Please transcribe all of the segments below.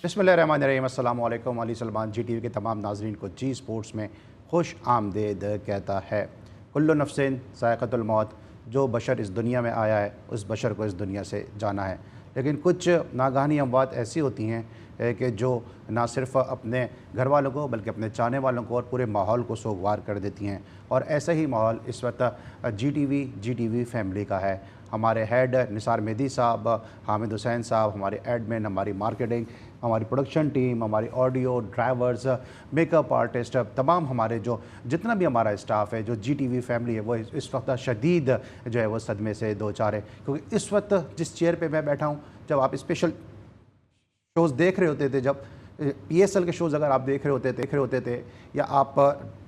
बिस्मिल्लाहिर्रहमानिर्रहीम। अस्सलाम वालेकुम। Ali Salman G T V के तमाम नाजरीन को जी स्पोर्ट्स में खुश आमदेद कहता है। कुल्लु नफ्सिन ज़ायक़तुल मौत। जो बशर इस दुनिया में आया है उस बशर को इस दुनिया से जाना है, लेकिन कुछ नागहानी अमवात ऐसी होती हैं कि जो ना सिर्फ़ अपने घर वालों को बल्कि अपने चाहने वालों को और पूरे माहौल को सोगवार कर देती हैं। और ऐसा ही माहौल इस वक्त जी टी वी फैमिली का है। हमारे हेड निसार मेहदी साहब, हामिद हुसैन साहब, हमारे एडमिन, हमारी मार्केटिंग, हमारी प्रोडक्शन टीम, हमारी ऑडियो ड्राइवर्स, मेकअप आर्टिस्ट, तमाम हमारे जो जितना भी हमारा स्टाफ है, जो जी टी वी फैमिली है, वो इस वक्त शदीद जो है वो सदमे से दो चार है। क्योंकि इस वक्त जिस चेयर पे मैं बैठा हूँ, जब आप स्पेशल शोज़ देख रहे होते थे, जब PSL के शोज़ अगर आप देख रहे होते थे या आप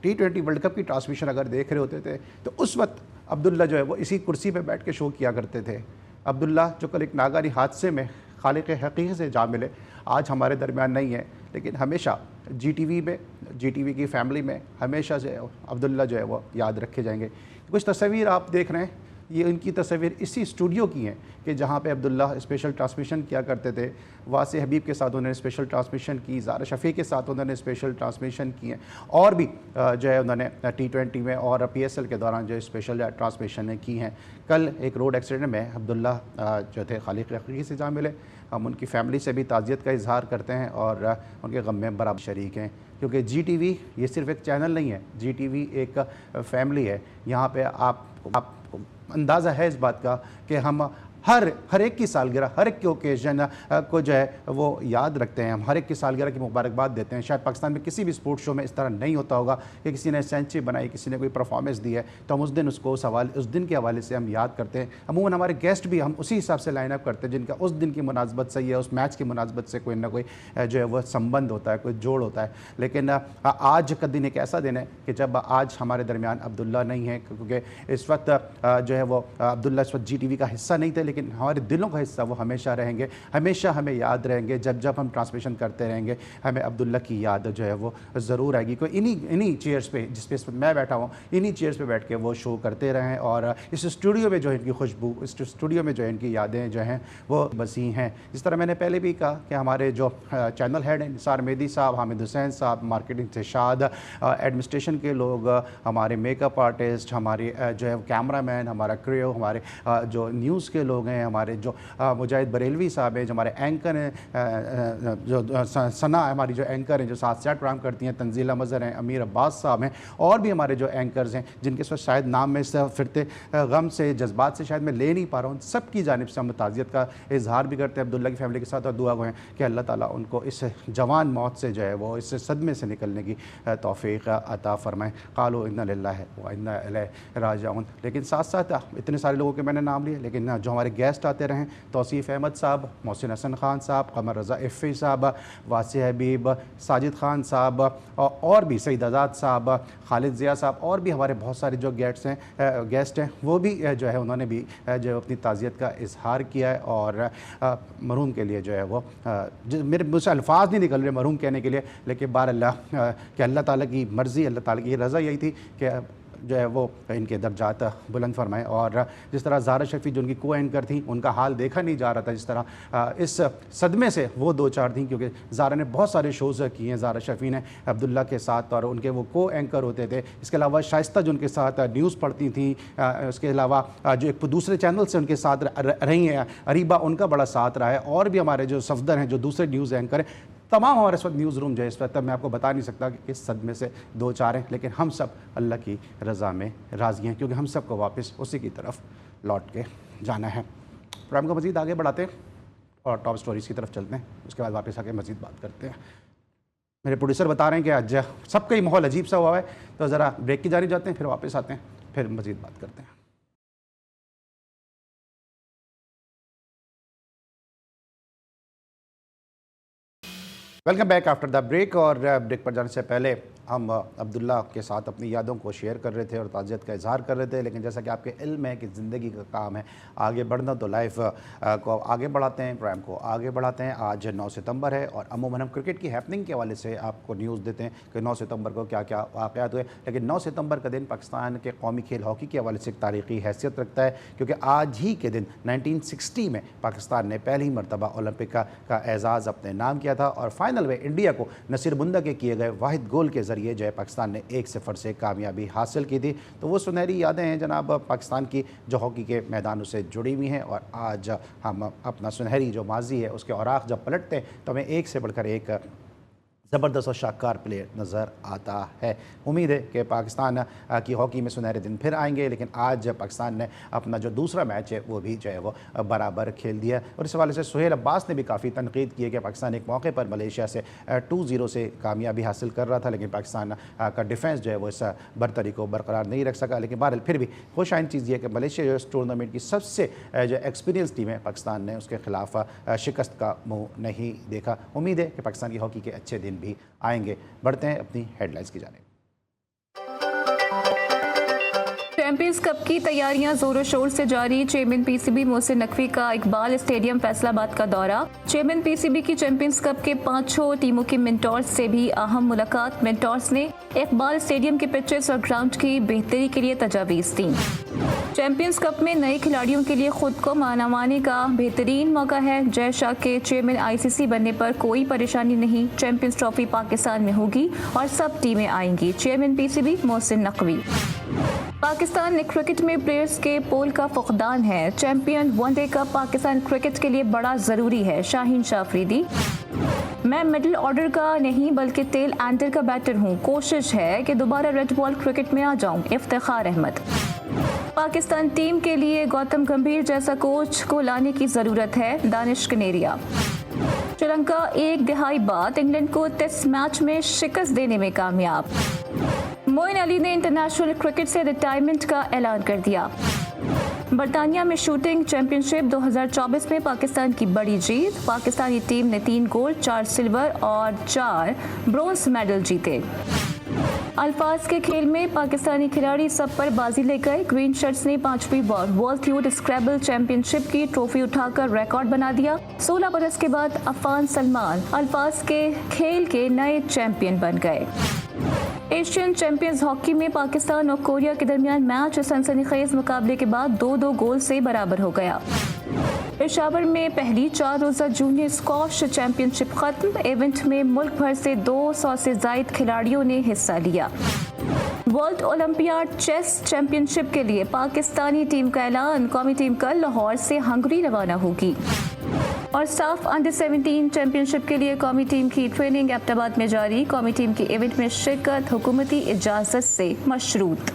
T20 वर्ल्ड कप की ट्रांसमिशन अगर देख रहे होते थे, तो उस वक्त अब्दुल्ला जो है वो इसी कुर्सी पे बैठ के शो किया करते थे। अब्दुल्ला जो कल एक नागानी हादसे में खालिक हकीक़त से जा मिले, आज हमारे दरमियान नहीं है, लेकिन हमेशा GTV में, GTV की फैमिली में हमेशा से अब्दुल्ला जो है वो याद रखे जाएंगे। कुछ तस्वीर आप देख रहे हैं, ये इनकी तस्वीर इसी स्टूडियो की हैं कि जहाँ पे अब्दुल्ला स्पेशल ट्रांसमिशन किया करते थे। वासे हबीब के साथ उन्होंने स्पेशल ट्रांसमिशन की, ज़ारा शफ़ी के साथ उन्होंने स्पेशल ट्रांसमिशन की हैं, और भी जो है उन्होंने T20 में और PSL के दौरान जो स्पेशल ट्रांसमिशन की हैं। कल एक रोड एक्सीडेंट में अब्दुल्ला जो थे खालिक हकीक़ी से जा मिले। हम उनकी फ़ैमिली से भी ताज़ियत का इज़हार करते हैं और उनके गम में बराबर शरीक हैं, क्योंकि GTV ये सिर्फ़ एक चैनल नहीं है, GTV एक फैमिली है। यहाँ पे आपको अंदाज़ा है इस बात का कि हम हर एक की सालगिरह, हर एक के ओकेजन को जो है वो याद रखते हैं। हम हर एक की सालगिरह की मुबारकबाद देते हैं। शायद पाकिस्तान में किसी भी स्पोर्ट्स शो में इस तरह नहीं होता होगा कि किसी ने सेंचुरी बनाई, किसी ने कोई परफॉर्मेंस दी है तो हम उस दिन उसको उस दिन के हवाले से हम याद करते हैं। अमूमन हमारे गेस्ट भी हम उसी हिसाब से लाइन अप करते हैं जिनका उस दिन की मुनासबत से या उस मैच की मुनासबत से कोई ना कोई जो है वह संबंध होता है, कोई जोड़ होता है। लेकिन आज का दिन एक ऐसा दिन है कि जब आज हमारे दरमियान अब्दुल्ला नहीं है, क्योंकि इस वक्त जो है वो अब्दुल्ला इस वक्त GTV का हिस्सा नहीं थे, लेकिन हमारे दिलों का हिस्सा वो हमेशा रहेंगे, हमेशा हमें याद रहेंगे। जब जब हम ट्रांसमिशन करते रहेंगे हमें अब्दुल्ला की याद जो है वो ज़रूर आएगी। कोई इन्हीं चेयर्स पे, जिस पे मैं बैठा हूँ, इन्हीं चेयर्स पे बैठ के वो शो करते रहें और इस स्टूडियो में जो है इनकी खुशबू, इस स्टूडियो में जो है इनकी यादें जो हैं वो बसी हैं। जिस तरह मैंने पहले भी कहा कि हमारे जो चैनल हेड हैं निसार मेहदी साहब, हामिद हुसैन साहब, मार्केटिंग से शाद, एडमिनिस्ट्रेशन के लोग, हमारे मेकअप आर्टिस्ट, हमारे जो है कैमरा मैन, हमारा क्रू, हमारे जो न्यूज़ के लोग हैं, हमारे जो मुजाहिद बरेलवी साहब हैं, जो हमारे एंकर हैं, जो सना हमारी जो एंकर हैं जो साथ साथ प्रोग्राम करती हैं, तंजीला मज़हर हैं, अमीर अब्बास साहब हैं, और भी हमारे जो एंकर्स हैं जिनके साथ शायद नाम में से फिरते गम से, जज्बात से शायद मैं ले नहीं पा रहा हूँ, सबकी जानिब से हम ताज़ियत का इजहार भी करते हैं अब्दुल्ला की फैमिली के साथ, और दुआ गो हैं कि अल्लाह ताला उनको इस जवान मौत से जो है वो इस सदमे से निकलने की तौफ़ीक़ अता फ़रमाएँ। क़ालू इन्ना लिल्लाहि व इन्ना इलैहि राजिऊन। लेकिन साथ साथ इतने सारे लोगों के मैंने नाम लिए, लेकिन जो हमारे गेस्ट आते रहें, तौसीफ़ अहमद साहब, मोहसिन हसन ख़ान साहब, क़मर रज़ा इफ़ी साहब, वासे हबीब, साजिद ख़ान साहब, और भी सईद आज़ाद साहब, खालिद ज़िया साहब, और भी हमारे बहुत सारे जो गेस्ट हैं वो भी जो है उन्होंने भी जो अपनी ताज़ियत का इजहार किया है। और मरहूम के लिए जो है वो मेरे मुझसे अल्फाज नहीं निकल रहे मरहूम कहने के लिए, लेकिन बारअल्लाह कि अल्लाह ताला की मर्ज़ी, अल्लाह ताला की रज़ा यही थी कि जो है वो इनके दर्जात बुलंद फरमाएँ। और जिस तरह ज़ारा शफ़ी जो उनकी को एंकर थी, उनका हाल देखा नहीं जा रहा था, जिस तरह इस सदमे से वो दो चार थी, क्योंकि ज़ारा ने बहुत सारे शोज़ किए हैं, ज़ारा शफ़ी ने अब्दुल्ला के साथ, और उनके वो को एंकर होते थे। इसके अलावा शाइस्ता जो उनके साथ न्यूज़ पढ़ती थी, उसके अलावा जो एक दूसरे चैनल से उनके साथ रही हैं अरीबा, उनका बड़ा साथ रहा है। और भी हमारे जो सफदर हैं जो दूसरे न्यूज़ एंकर हैं, तमाम हमारे इस वक्त न्यूज़ रूम जो है इस वक्त मैं आपको बता नहीं सकता कि किस सदमे से दो चार हैं, लेकिन हम सब अल्लाह की रज़ा में राज़ी हैं, क्योंकि हम सब को वापस उसी की तरफ लौट के जाना है। प्रोग्राम को मज़ीद आगे बढ़ाते हैं और टॉप स्टोरीज़ की तरफ चलते हैं, उसके बाद वापस आके मज़ीद बात करते हैं। मेरे प्रोड्यूसर बता रहे हैं कि आज सबका ही माहौल अजीब सा हुआ है, तो ज़रा ब्रेक की जारी जाते हैं, फिर वापस आते हैं, फिर मज़ीद बात करते हैं। Welcome back after the break. और ब्रेक पर जाने से पहले हम अब्दुल्ला के साथ अपनी यादों को शेयर कर रहे थे और ताज़ियत का इजहार कर रहे थे, लेकिन जैसा कि आपके इल्म है कि ज़िंदगी का काम है आगे बढ़ना, तो लाइफ को आगे बढ़ाते हैं, प्रोग्राम को आगे बढ़ाते हैं। आज 9 सितंबर है और अमूमन हम क्रिकेट की हैपनिंग के हवाले से आपको न्यूज़ देते हैं कि 9 सितंबर को क्या क्या वाक़यात हुए, लेकिन 9 सितंबर का दिन पाकिस्तान के कौमी खेल हॉकी के हवाले से एक तारीख़ी हैसियत रखता है, क्योंकि आज ही के दिन 1960 में पाकिस्तान ने पहली मरतबा ओलंपिक का एजाज़ अपने नाम किया था और फाइनल में इंडिया को नसीर बुंदा के किए गए वाहिद गोल के ज़रिए जो है पाकिस्तान ने 1-0 से कामयाबी हासिल की थी। तो वो सुनहरी यादें हैं जनाब पाकिस्तान की जो हॉकी के मैदानों से जुड़ी हुई हैं, और आज हम अपना सुनहरी जो माजी है उसके औराक जब पलटते हैं तो हमें एक से बढ़कर एक ज़बरदस्त और शानदार प्लेयर नज़र आता है। उम्मीद है कि पाकिस्तान की हॉकी में सुनहरे दिन फिर आएंगे, लेकिन आज पाकिस्तान ने अपना जो दूसरा मैच है वो भी जो है वो बराबर खेल दिया। और इस हवाले से सुहेल अब्बास ने भी काफ़ी तनकीद की है कि पाकिस्तान एक मौके पर मलेशिया से 2-0 से कामयाबी हासिल कर रहा था, लेकिन पाकिस्तान का डिफेंस जो है वो इस बरतरी को बरकरार नहीं रख सका। लेकिन बहरहाल फिर भी खुश आइन चीज़ ये है कि मलेशिया जो इस टूर्नामेंट की सबसे जो एक्सपीरियंस टीम है, पाकिस्तान ने उसके खिलाफ शिकस्त का मुँह नहीं देखा। उम्मीद है कि पाकिस्तान की हॉकी के अच्छे दिन भी आएंगे। बढ़ते हैं अपनी हेडलाइंस की जानिब। चैंपियंस कप की तैयारियां जोरों शोर से जारी। चेयरमैन पीसीबी मोहसिन नकवी का इकबाल स्टेडियम फैसलाबाद का दौरा। चेयरमैन पीसीबी की चैंपियंस कप के 5 टीमों के मेंटोर्स से भी अहम मुलाकात। मेंटोर्स ने इकबाल स्टेडियम के पिचेस और ग्राउंड की बेहतरी के लिए तजावीज़ दी। चैंपियंस कप में नए खिलाड़ियों के लिए खुद को मानामाने का बेहतरीन मौका है। जय शाह के चेयरमैन आईसीसी बनने पर कोई परेशानी नहीं। चैंपियंस ट्रॉफी पाकिस्तान में होगी और सब टीमें आएंगी। Chairman PCB Mohsin Naqvi. पाकिस्तान ने क्रिकेट में प्लेयर्स के पोल का फुकदान है। Champion one day cup Pakistan cricket के लिए बड़ा ज़रूरी है। शाहीन शाह अफरीदी। मैं मिडिल ऑर्डर का नहीं बल्कि टेल एंडर का बैटर हूँ। कोशिश है कि दोबारा रेड बॉल क्रिकेट में आ जाऊँ। इफ्तिखार अहमद। पाकिस्तान टीम के लिए गौतम गंभीर जैसा कोच को लाने की ज़रूरत है। दानिश कनेरिया। श्रीलंका 1 दहाई बाद इंग्लैंड को टेस्ट मैच में शिकस्त देने में कामयाब। मोइन अली ने इंटरनेशनल क्रिकेट से रिटायरमेंट का ऐलान कर दिया। बरतानिया में शूटिंग चैंपियनशिप 2024 में पाकिस्तान की बड़ी जीत। पाकिस्तानी टीम ने 3 गोल्ड, 4 सिल्वर और 4 ब्रोंज मेडल जीते। अल्फाज के खेल में पाकिस्तानी खिलाड़ी सब पर बाजी ले गए। ग्रीन शर्ट्स ने 5वीं बार वर्ल्ड यूथ स्क्रैबल चैंपियनशिप की ट्रॉफी उठाकर रिकॉर्ड बना दिया। 16 बरस के बाद अफान सलमान अल्फाज के खेल के नए चैंपियन बन गए। एशियन चैंपियंस हॉकी में पाकिस्तान और कोरिया के दरमियान मैच सनसनीखेज मुकाबले के बाद 2-2 गोल से बराबर हो गया। पेशावर में पहली 4 रोज़ा जूनियर स्क्वॉश चैंपियनशिप खत्म। इवेंट में मुल्क भर से 200 से जायद खिलाड़ियों ने हिस्सा लिया। वर्ल्ड ओलंपियाड चेस चैंपियनशिप के लिए पाकिस्तानी टीम का ऐलान। कौमी टीम कल लाहौर से हंगरी रवाना होगी। और साफ अंडर 17 चैंपियनशिप के लिए कौमी टीम की ट्रेनिंग एबटाबाद में जारी। कौमी टीम की इवेंट में शिरकत हुकूमती इजाज़त से मशरूत।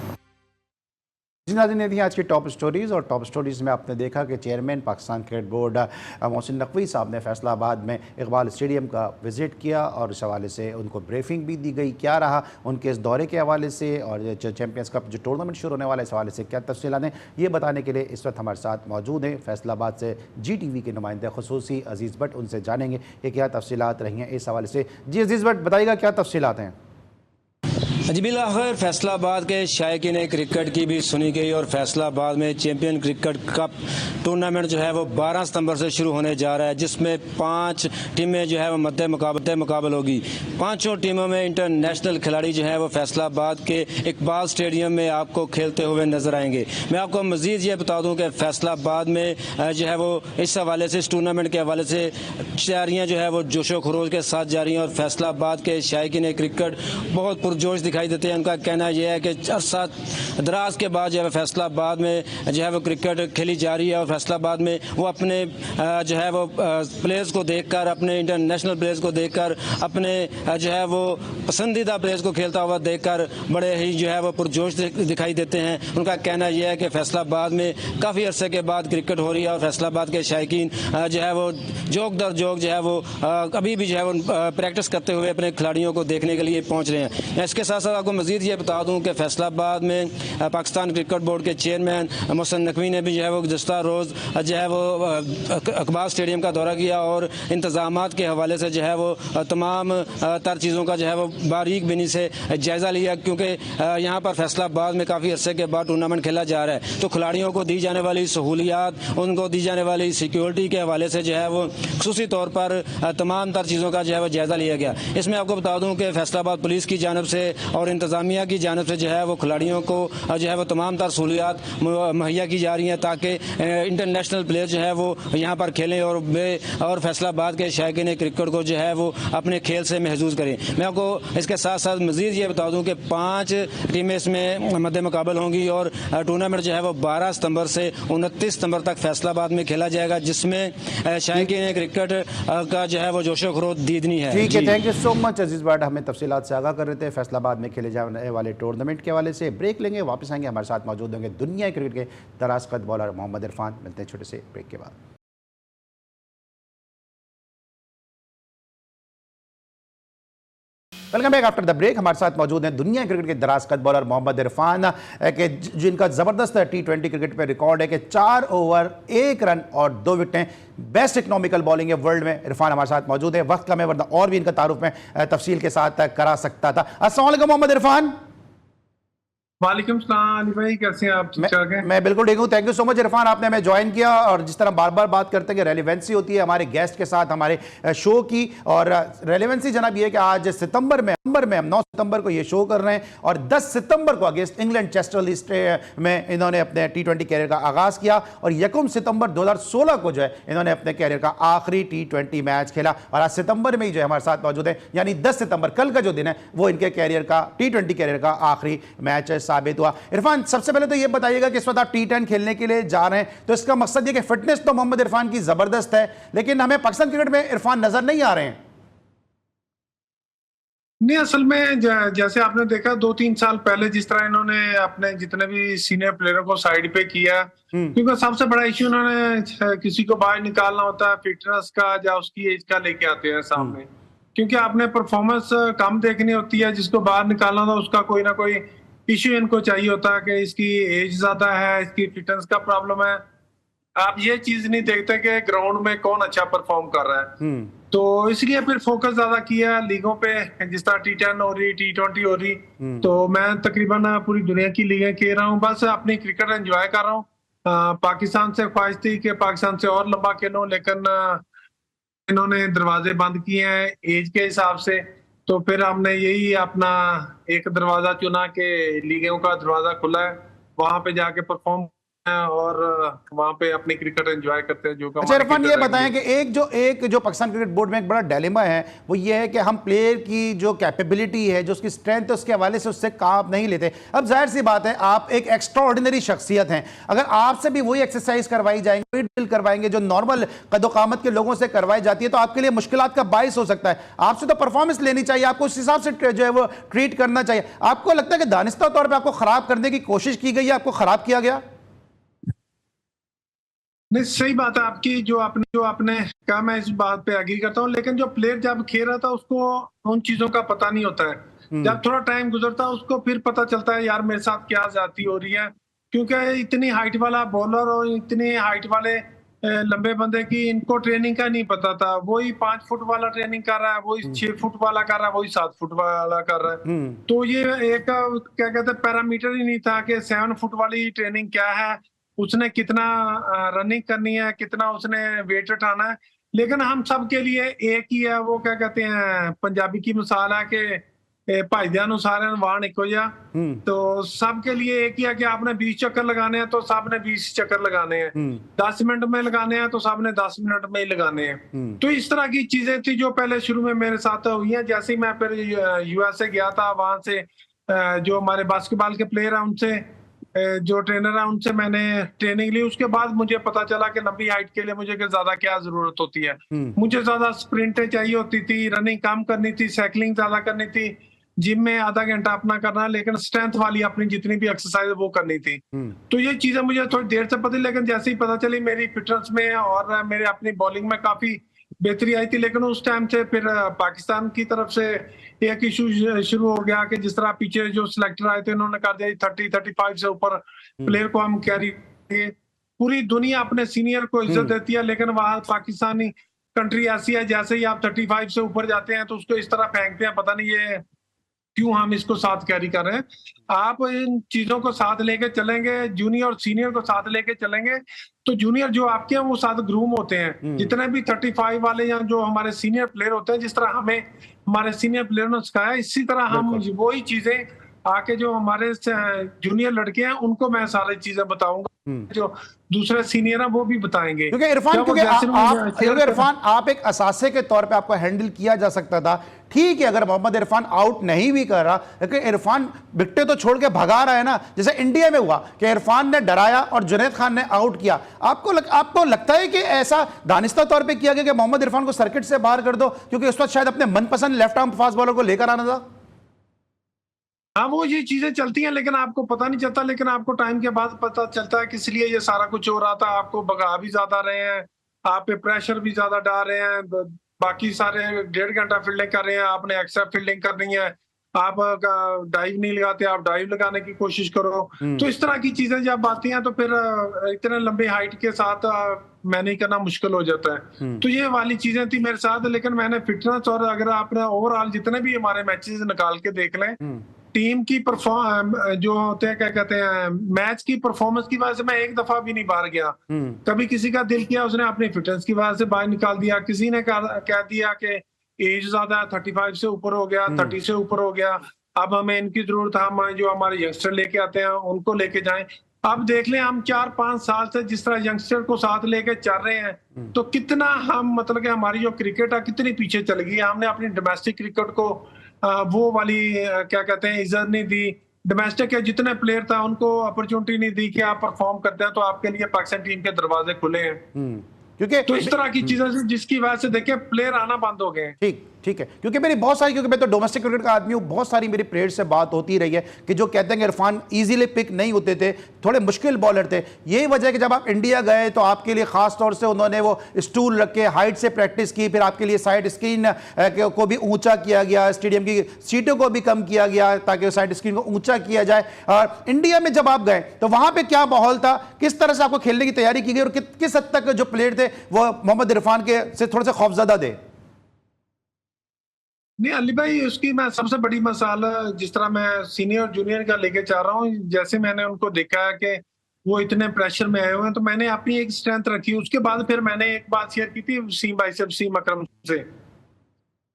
जी नाज़रीन, ने दी आज की टॉप स्टोरीज़, और टॉप स्टोरीज़ में आपने देखा कि chairman Pakistan cricket board Mohsin Naqvi साहब ने फैसलाबाद में इकबाल स्टेडियम का विज़िट किया और इस हवाले से उनको ब्रीफिंग भी दी गई। क्या रहा उनके इस दौरे के हवाले से और चैंपियंस कप जो टूर्नामेंट शुरू होने वाला है इस हवाले से क्या तफसीलात हैं, ये बताने के लिए इस वक्त हमारे साथ मौजूद हैं फैसलाबाद से GTV के नुमाइंदे खुसूसी अजीज़ भट्ट। उनसे जानेंगे कि क्या तफसीलात रही हैं इस हवाले से। जी अजीज़ भट्ट, बताइएगा क्या तफसीलात हैं। जी बिलाखिर फैसलाबाद के शायकीन क्रिकेट की भी सुनी गई और फैसलाबाद में चैंपियन क्रिकेट कप टूर्नामेंट जो है वो 12 सितंबर से शुरू होने जा रहा है, जिसमें 5 टीमें जो है वो मद्दे मुकाबल होगी। 5 टीमों में इंटरनेशनल खिलाड़ी जो है वो फैसलाबाद के इकबाल स्टेडियम में आपको खेलते हुए नजर आएंगे। मैं आपको मजीद ये बता दूं कि फैसलाबाद में जो है वो इस हवाले से इस टूर्नामेंट के हवाले से तैयारियाँ जो है वो जोशो खरोश के साथ जारी हैं और फैसलाबाद के शायकीन क्रिकेट बहुत पुरजोश दिखाई देते हैं। उनका कहना यह है कि अरसा दराज के बाद जो है फैसलाबाद में जो है वो क्रिकेट खेली जा रही है और फैसलाबाद में वो अपने जो है वो प्लेयर्स को देखकर, अपने इंटरनेशनल प्लेयर्स को देखकर, अपने जो है वो पसंदीदा प्लेयर्स को खेलता हुआ देखकर बड़े ही जो है वो पुरजोश दिखाई देते हैं। उनका कहना यह है कि फैसलाबाद में काफ़ी अरसे के बाद क्रिकेट हो रही है और फैसलाबाद के शायकीन जो है वो जोक दर जोक जो है वो अभी भी जो है वो प्रैक्टिस करते हुए अपने खिलाड़ियों को देखने के लिए पहुँच रहे हैं। इसके साथ साथ आपको मजीद ये बता दूं कि फैसलाबाद में पाकिस्तान क्रिकेट बोर्ड के चेयरमैन मोहसिन नकवी ने भी जो है वो गुज़श्ता रोज़ जो है वो इकबाल स्टेडियम का दौरा किया और इंतज़ामात के हवाले से जो है वो तमाम तर चीज़ों का जो है वो बारीक बिनी से जायज़ा लिया, क्योंकि यहाँ पर फैसलाबाद में काफ़ी अरसे के बाद टूर्नामेंट खेला जा रहा है, तो खिलाड़ियों को दी जाने वाली सहूलियात, उनको दी जाने वाली सिक्योरिटी के हवाले से जो है वो खुसूसी तौर पर तमाम तर चीज़ों का जो है वो जायज़ा लिया गया। इसमें आपको बता दूं कि फैसलाबाद पुलिस की जानब से और इंतज़ामिया की जानब से जो है वो खिलाड़ियों को जो है वो तमाम तर सहूलियात मुहैया की जा रही हैं ताकि इंटरनेशनल प्लेयर जो है वो यहाँ पर खेलें और फैसलाबाद के शायकीन क्रिकेट को जो है वो अपने खेल से महसूस करें। मैं आपको इसके साथ साथ मज़ीद ये बता दूं कि 5 टीमें इसमें मद्दे मुकाबल होंगी और टूर्नामेंट जो है वो 12 सितंबर से 29 सितंबर तक फैसलाबाद में खेला जाएगा, जिसमें शायकीन क्रिकेट का जो है वो जोशो खरोश दीदनी है। ठीक है, थैंक यू सो मच अजीज भाट, हमें तफसीलात से आगाह कर रहे थे फैसलाबाद में खेले जाने वाले टूर्नामेंट के हवाले से। ब्रेक लेंगे, वापस आएंगे, हमारे साथ मौजूद होंगे दुनिया क्रिकेट के दराज कद बॉलर मोहम्मद इरफान। मिलते हैं छोटे से ब्रेक के बाद। Welcome back after the break. हमारे साथ मौजूद हैं दुनिया क्रिकेट के दराज कद बॉलर मोहम्मद इरफान के जिनका ज़बरदस्त T20 क्रिकेट पे रिकॉर्ड है कि 4 ओवर 1 रन और 2 विकेटें, बेस्ट इकोनॉमिकल बॉलिंग है वर्ल्ड में। इरफान हमारे साथ मौजूद है, वक्त कम है वरना और भी इनका तारुफ में तफसील के साथ करा सकता था। अस्सलाम वालेकुम मोहम्मद इरफान। वालेकुम सलाम अली भाई, कैसे हैं आप? ठीक ठाक हैं? मैं बिल्कुल ठीक हूँ, thank you so much Irfan, आपने हमें ज्वाइन किया। और जिस तरह बार बार बात करते हैं कि रेलिवेंसी होती है हमारे गेस्ट के साथ हमारे शो की, और रेलिवेंसी जनाब ये है कि आज सितंबर में हम 9 सितंबर को ये शो कर रहे हैं और 10 सितंबर को अगेंस्ट इंग्लैंड चेस्टर लिस्ट में इन्होंने अपने T20 कैरियर का आगाज़ किया और 1 सितंबर 2016 को जो है इन्होंने अपने कैरियर का आखिरी T20 मैच खेला और आज सितंबर में ही जो है हमारे साथ मौजूद है, यानी 10 सितंबर कल का जो दिन है वो इनके कैरियर का T20 कैरियर का आखिरी मैच साबित हुआ। इरफान, सबसे पहले तो ये बताइएगा कि इस वक्त आप T10 खेलने के लिए जा रहे हैं, तो इसका मकसद ये कि फिटनेस तो मोहम्मद इरफान की जबरदस्त है, लेकिन हमें पाकिस्तान क्रिकेट में इरफान नजर नहीं आ रहे हैं। नहीं, असल में जैसे आपने देखा 2-3 साल पहले जिस तरह इन्होंने अपने जितने भी सीनियर प्लेयरों को साइड पे किया, क्योंकि सबसे बड़ा इश्यू उन्होंने किसी को बाहर निकालना होता है फिटनेस का या उसकी एज का लेके आते हैं सामने, क्योंकि आपने परफॉर्मेंस कम देखनी होती है, जिसको बाहर निकालना था उसका कोई ना कोई इश्यू इनको चाहिए होता है कि इसकी एज ज्यादा है, इसकी फिटनेस का प्रॉब्लम है। आप ये चीज नहीं देखते कि ग्राउंड में कौन अच्छा परफॉर्म कर रहा है, तो इसलिए फिर फोकस ज्यादा किया लीगों पे, जिस तरह T10 हो रही, T20 हो रही। तो मैं तकरीबन पूरी दुनिया की लीगें खेल रहा हूँ, बस अपनी क्रिकेट एंजॉय कर रहा हूँ। पाकिस्तान से ख्वाहिश थी कि पाकिस्तान से और लंबा खेलूं, लेकिन इन्होंने दरवाजे बंद किए हैं एज के हिसाब से, तो फिर हमने यही अपना एक दरवाजा चुना कि लीगों का दरवाजा खुला है, वहां पे जाके परफॉर्म और वहां पे अपनी क्रिकेट एंजॉय करते हैं। जो अच्छा इरफान, ये बताएं कि एक जो पाकिस्तान क्रिकेट बोर्ड में एक बड़ा डिलेमा है वो ये है कि हम प्लेयर की जो कैपेबिलिटी है, जो उसकी स्ट्रेंथ है, उसके हवाले से उससे काम नहीं लेते। अब जाहिर सी बात है आप एक एक्स्ट्रा ऑर्डिनरी शख्सियत हैं, अगर आपसे भी वही एक्सरसाइज करवाई जाएंगे, वही ड्रिल करवाएंगे जो नॉर्मल कदोकामत के लोगों से करवाई जाती है, तो आपके लिए मुश्किलात का बाइस हो सकता है। आपसे तो परफॉर्मेंस लेनी चाहिए, आपको उस हिसाब से जो है वो ट्रीट करना चाहिए। आपको लगता है कि दानिस्ता तौर पर आपको खराब करने की कोशिश की गई है, आपको खराब किया गया? नहीं, सही बात है आपकी, जो आपने कहा मैं इस बात पे एग्री करता हूँ, लेकिन जो प्लेयर जब खेल रहा था उसको उन चीजों का पता नहीं होता है। जब थोड़ा टाइम गुजरता है उसको फिर पता चलता है यार मेरे साथ क्या ज्यादती हो रही है, क्योंकि इतनी हाइट वाला बॉलर और इतनी हाइट वाले लंबे बंदे की इनको ट्रेनिंग का नहीं पता था। वही 5 फुट वाला ट्रेनिंग कर रहा है, वही 6 फुट वाला कर रहा है, वही 7 फुट वाला कर रहा है। तो ये एक क्या कहते हैं पैरामीटर ही नहीं था कि 7 फुट वाली ट्रेनिंग क्या है, उसने कितना रनिंग करनी है, कितना उसने वेट उठाना है। लेकिन हम सब के लिए एक ही है, वो क्या कहते हैं पंजाबी की मिसाल है कि भाईदिया अनुसार वाण इको जा, तो सबके लिए एक ही है कि आपने 20 चक्कर लगाने हैं तो सबने 20 चक्कर लगाने हैं, 10 मिनट में लगाने हैं तो सबने 10 मिनट में ही लगाने हैं। तो इस तरह की चीजें थी जो पहले शुरू में मेरे साथ हुई हैं। जैसे ही मैं फिर USA गया था, वहां से जो हमारे बास्केटबॉल के प्लेयर हैं उनसे, जो ट्रेनर है उनसे मैंने ट्रेनिंग ली। उसके बाद मुझे पता चला कि लंबी हाइट के लिए मुझे ज्यादा क्या जरूरत होती है। मुझे ज्यादा स्प्रिंटें चाहिए होती थी, रनिंग कम करनी थी, साइकिलिंग ज्यादा करनी थी, जिम में आधा घंटा अपना करना, लेकिन स्ट्रेंथ वाली अपनी जितनी भी एक्सरसाइज वो करनी थी। तो ये चीजें मुझे थोड़ी देर से पता, लेकिन जैसे ही पता चली मेरी फिटनेस में और मेरे अपनी बॉलिंग में काफी बेहतरी आई थी, लेकिन उस टाइम से फिर पाकिस्तान की तरफ से एक इशू शुरू हो गया कि जिस तरह पीछे जो सिलेक्टर आए थे उन्होंने कर दिया 30-35 से ऊपर प्लेयर को हम कैरी, पूरी दुनिया अपने सीनियर को इज्जत देती है, लेकिन वहां पाकिस्तानी कंट्री ऐसी है जैसे ही आप 35 से ऊपर जाते हैं तो उसको इस तरह फेंकते हैं, पता नहीं ये क्यों हम इसको साथ कैरी कर रहे हैं। आप इन चीजों को साथ लेके चलेंगे, जूनियर और सीनियर को साथ लेके चलेंगे, तो जूनियर जो आपके हैं वो साथ ग्रूम होते हैं। जितने भी 35 वाले या जो हमारे सीनियर प्लेयर होते हैं, जिस तरह हमें हमारे सीनियर प्लेयर ने सिखाया, इसी तरह हम वही चीजें आके जो हमारे जूनियर लड़के हैं उनको मैं सारी चीजें बताऊंगा, जो दूसरे सीनियर हैं वो भी बताएंगे। क्योंकि इरफान आप एक असासे के तौर पे आपको हैंडल किया जा सकता था। ठीक है, अगर मोहम्मद इरफान आउट नहीं भी कर रहा, लेकिन इरफान विकेटें तो छोड़ के भगा रहा है ना, जैसे इंडिया में हुआ कि इरफान ने डराया और जुनैद खान ने आउट किया। आपको लगता है कि ऐसा दानिस्ता तौर पे किया गया कि मोहम्मद इरफान को सर्किट से बाहर कर दो, क्योंकि उस वक्त शायद अपने मनपसंद लेफ्ट आर्म फास्ट बॉलर को लेकर आना था? हाँ, वो ये चीजें चलती हैं, लेकिन आपको पता नहीं चलता, लेकिन आपको टाइम के बाद पता चलता है कि इसलिए ये सारा कुछ हो रहा था। आपको भगा भी ज्यादा रहे हैं, आप पे प्रेशर भी ज्यादा डाल रहे हैं, बाकी सारे 1.5 घंटा फील्डिंग कर रहे हैं, आपने एक्स्ट्रा फील्डिंग करनी है, आप डाइव नहीं लगाते, आप डाइव लगाने की कोशिश करो। तो इस तरह की चीजें जब आती हैं तो फिर इतने लंबे हाइट के साथ मैनेज करना मुश्किल हो जाता है। तो ये वाली चीजें थी मेरे साथ, लेकिन मैंने फिटनेस और अगर आपने ओवरऑल जितने भी हमारे मैचेस निकाल के देख लें, टीम की जो होते हैं क्या कहते हैं मैच की परफॉर्मेंस की वजह से मैं एक दफा भी नहीं बाहर गया। कभी किसी का दिल किया उसने अपनी फिटनेस की वजह से बाहर निकाल दिया, किसी ने कह दिया कि एज ज्यादा है, 35 से ऊपर हो गया, 30 से ऊपर हो गया, अब हमें इनकी जरूरत है, हम जो हमारे यंगस्टर लेके आते हैं उनको लेके जाएं। अब देख लें, हम 4-5 साल से जिस तरह यंगस्टर को साथ लेके चल रहे हैं, तो कितना हम मतलब कि हमारी जो क्रिकेट है कितनी पीछे चल गई है। हमने अपनी डोमेस्टिक क्रिकेट को वो वाली क्या कहते हैं इज्जत नहीं दी, डोमेस्टिक के जितने प्लेयर था उनको अपॉर्चुनिटी नहीं दी कि आप परफॉर्म करते हैं तो आपके लिए पाकिस्तान टीम के दरवाजे खुले हैं। क्योंकि तो इस तरह की चीजें जिसकी वजह से देखिए प्लेयर आना बंद हो गए। ठीक है, क्योंकि क्योंकि मैं तो डोमेस्टिक क्रिकेट का आदमी हूं, बहुत सारी मेरी प्लेयर से बात होती रही है कि जो कहते हैं कि इरफान इजीली पिक नहीं होते थे, थोड़े मुश्किल बॉलर थे। यही वजह है कि जब आप इंडिया गए तो आपके लिए खास तौर से उन्होंने वो स्टूल रख के हाइट से प्रैक्टिस की, फिर आपके लिए साइड स्क्रीन को भी ऊंचा किया गया, स्टेडियम की सीटों को भी कम किया गया ताकि साइड स्क्रीन को ऊंचा किया जाए। और इंडिया में जब आप गए तो वहां पर क्या माहौल था, किस तरह से आपको खेलने की तैयारी की गई और किस हद तक जो प्लेयर थे वो मोहम्मद इरफान के से थोड़े से खौफजदा थे? नहीं अली भाई, उसकी मैं सबसे बड़ी मिसाल जिस तरह मैं सीनियर जूनियर का लेके जा रहा हूँ, जैसे मैंने उनको देखा है कि वो इतने प्रेशर में आए हुए हैं, तो मैंने अपनी एक स्ट्रेंथ रखी। उसके बाद फिर मैंने एक बात शेयर की थी वसीम भाई से, वसीम अकरम से।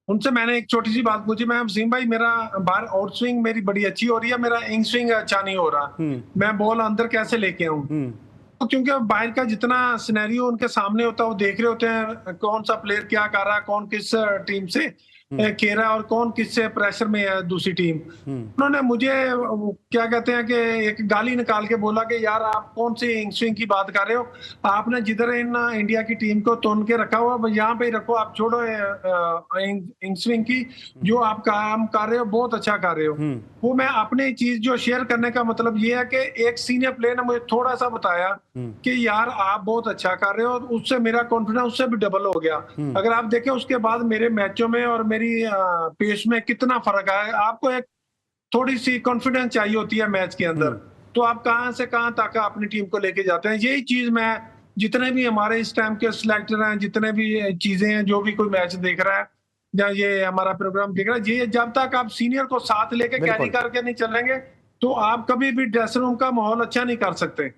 उनसे मैंने एक छोटी सी बात पूछी, मैं वसीम भाई मेरा बाहर आउट स्विंग मेरी बड़ी अच्छी हो रही है, मेरा इन स्विंग अच्छा नहीं हो रहा, मैं बॉल अंदर कैसे लेके आऊँ? तो क्योंकि बाहर का जितना सिनेरियो उनके सामने होता है वो देख रहे होते हैं कौन सा प्लेयर क्या कर रहा है, कौन किस टीम से खेल रहा है और कौन किससे प्रेशर में है दूसरी टीम। उन्होंने मुझे क्या कहते हैं कि एक गाली निकाल के बोला कि यार आप कौन सी इंग स्विंग की बात कर रहे हो, आपने जिधर इन इंडिया की टीम को तोड़ के रखा हुआ यहाँ पे ही रखो, आप छोड़ो इंग स्विंग की, जो आप काम कर रहे हो बहुत अच्छा कर रहे हो। वो मैं अपनी चीज जो शेयर करने का मतलब ये है कि एक सीनियर प्लेयर ने मुझे थोड़ा सा बताया कि यार आप बहुत अच्छा कर रहे हो, उससे मेरा कॉन्फिडेंस उससे भी डबल हो गया। अगर आप देखें उसके बाद मेरे मैचों में और मेरी पेस में कितना फर्क आया। आपको एक थोड़ी सी कॉन्फिडेंस चाहिए होती है मैच के अंदर, तो आप कहां से कहां तक अपनी टीम को लेके जाते हैं। यही चीज मैं जितने भी हमारे इस टाइम के सिलेक्टर हैं, जितने भी चीजें हैं, जो भी कोई मैच देख रहा है या ये हमारा प्रोग्राम देख रहा है, ये जब तक आप सीनियर को साथ लेके कैरी करके नहीं चलेंगे तो आप कभी भी ड्रेसिंग रूम का माहौल अच्छा नहीं कर सकते।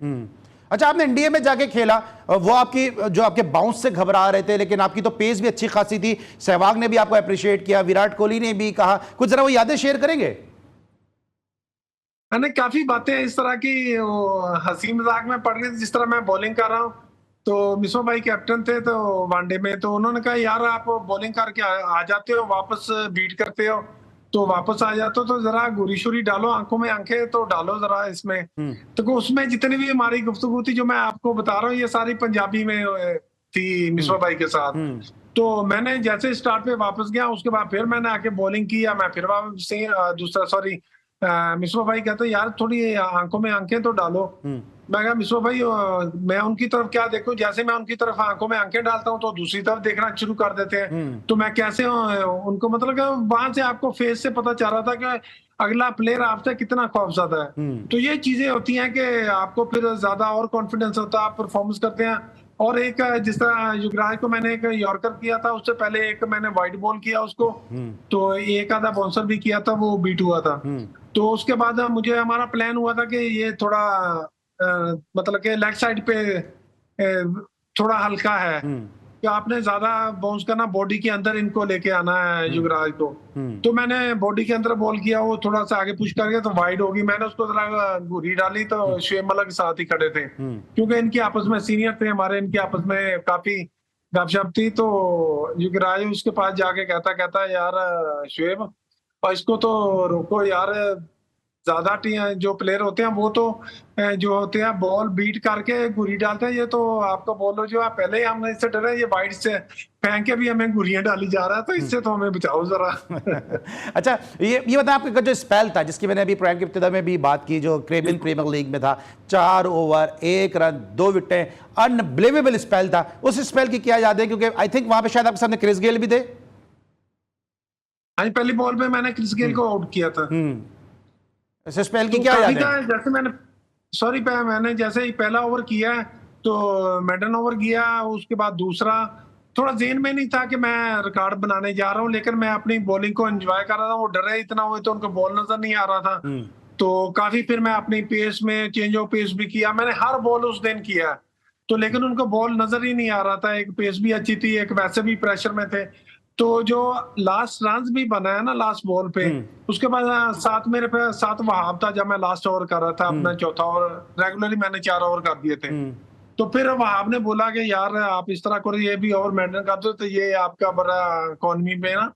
अच्छा, आपने इंडिया में जाके खेला, वो आपकी जो आपके बाउंस से घबरा रहे थे, लेकिन आपकी तो पेस भी अच्छी खासी थी, सहवाग ने भी आपको अप्रिशिएट किया, विराट कोहली ने भी कहा, कुछ जरा वो यादें शेयर करेंगे? मैंने काफी बातें इस तरह की हंसी मजाक में पड़ गई, जिस तरह मैं बॉलिंग कर रहा हूँ तो मिसो भाई कैप्टन थे तो वनडे में, तो उन्होंने कहा यार आप बॉलिंग करके आ जाते हो, वापस बीट करते हो तो वापस आ जाते हो, तो जरा गुरी शुरी डालो, आंखों में आंखें तो डालो जरा इसमें। तो उसमें जितनी भी हमारी गुफ्तगू थी जो मैं आपको बता रहा हूँ ये सारी पंजाबी में थी मिसो भाई के साथ। तो मैंने जैसे स्टार्ट पे वापस गया उसके बाद फिर मैंने आके बॉलिंग की, या मैं फिर वापस दूसरा मिसबा भाई कहते यार थोड़ी आंखों में आंखें तो डालो। मैं कहा मिसबा भाई मैं उनकी तरफ क्या देखूं, जैसे मैं उनकी तरफ आंखों में आंखें डालता हूं तो दूसरी तरफ देखना शुरू कर देते हैं। तो मैं कैसे उनको, मतलब कि वहां से आपको फेस से पता चल रहा था कि अगला प्लेयर आपसे कितना खौफजदा है। तो ये चीजें होती हैं कि आपको फिर ज्यादा और कॉन्फिडेंस होता है, आप परफॉर्मेंस करते हैं। और एक जिस तरह युवराज को मैंने एक यॉर्कर किया था, उससे पहले एक मैंने वाइड बॉल किया उसको, तो एक आधा बाउंसर भी किया था, वो बीट हुआ था। तो उसके बाद मुझे हमारा प्लान हुआ था कि ये थोड़ा मतलब कि लेग साइड पे थोड़ा हल्का है कि आपने ज्यादा बाउंस करना, बॉडी के अंदर इनको लेके आना है युवराज को। तो मैंने बॉडी के अंदर बॉल किया, वो थोड़ा सा आगे पुश करके तो वाइड होगी। मैंने उसको जरा घुरी डाली तो शुएब मलिक के साथ ही खड़े थे, क्योंकि इनकी आपस में सीनियर थे हमारे, इनकी आपस में काफी गपशप थी। तो युवराज उसके पास जाके कहता यार शुएब, और इसको तो रोको यार, ज्यादा जो प्लेयर होते हैं वो तो जो होते हैं बॉल बीट करके गुरी डालते हैं, ये तो आपका बॉलर जो है पहले ही हमने इससे डरे, ये वाइड से फेंक के भी हमें गुरियां डाली जा रहा है, तो इससे तो हमें बचाओ जरा। अच्छा, ये बताएं, आपका जो स्पेल था जिसकी मैंने अभी प्रोग्राम की इब्तिदा में भी बात की, जो कैरेबियन प्रीमियर लीग में था, 4 ओवर 1 रन 2 विकेटें, अनबिलीवेबल स्पेल था। उस स्पेल की क्या याद है, क्योंकि आई थिंक वहां पे शायद आपके सामने क्रिस गेल भी थे। हाँ, पहली बॉल पे मैंने क्रिस गेल को आउट किया था। स्पेल की क्या याद है? जैसे मैंने जैसे ही पहला ओवर किया तो मेडन ओवर किया, उसके बाद दूसरा थोड़ा जेन में नहीं था कि मैं रिकॉर्ड बनाने जा रहा हूँ, लेकिन मैं अपनी बॉलिंग को एंजॉय कर रहा था। वो डरे इतना हुए तो उनको बॉल नजर नहीं आ रहा था, तो काफी फिर मैं अपनी पेस में चेंज ऑफ पेस भी किया, मैंने हर बॉल उस दिन किया, तो लेकिन उनको बॉल नजर ही नहीं आ रहा था। एक पेस भी अच्छी थी, एक वैसे भी प्रेशर में थे। तो जो लास्ट रन भी बना है ना लास्ट बॉल पे, उसके बाद मेरे पे 7 वहाब था जब मैं लास्ट ओवर कर रहा था अपना चौथा ओवर, रेगुलरली मैंने 4 ओवर कर दिए थे। तो फिर वहाब ने बोला कि यार आप इस तरह करो, ये भी ओवर मेंटेन कर दो, तो ये आपका बड़ा इकोनॉमी में ना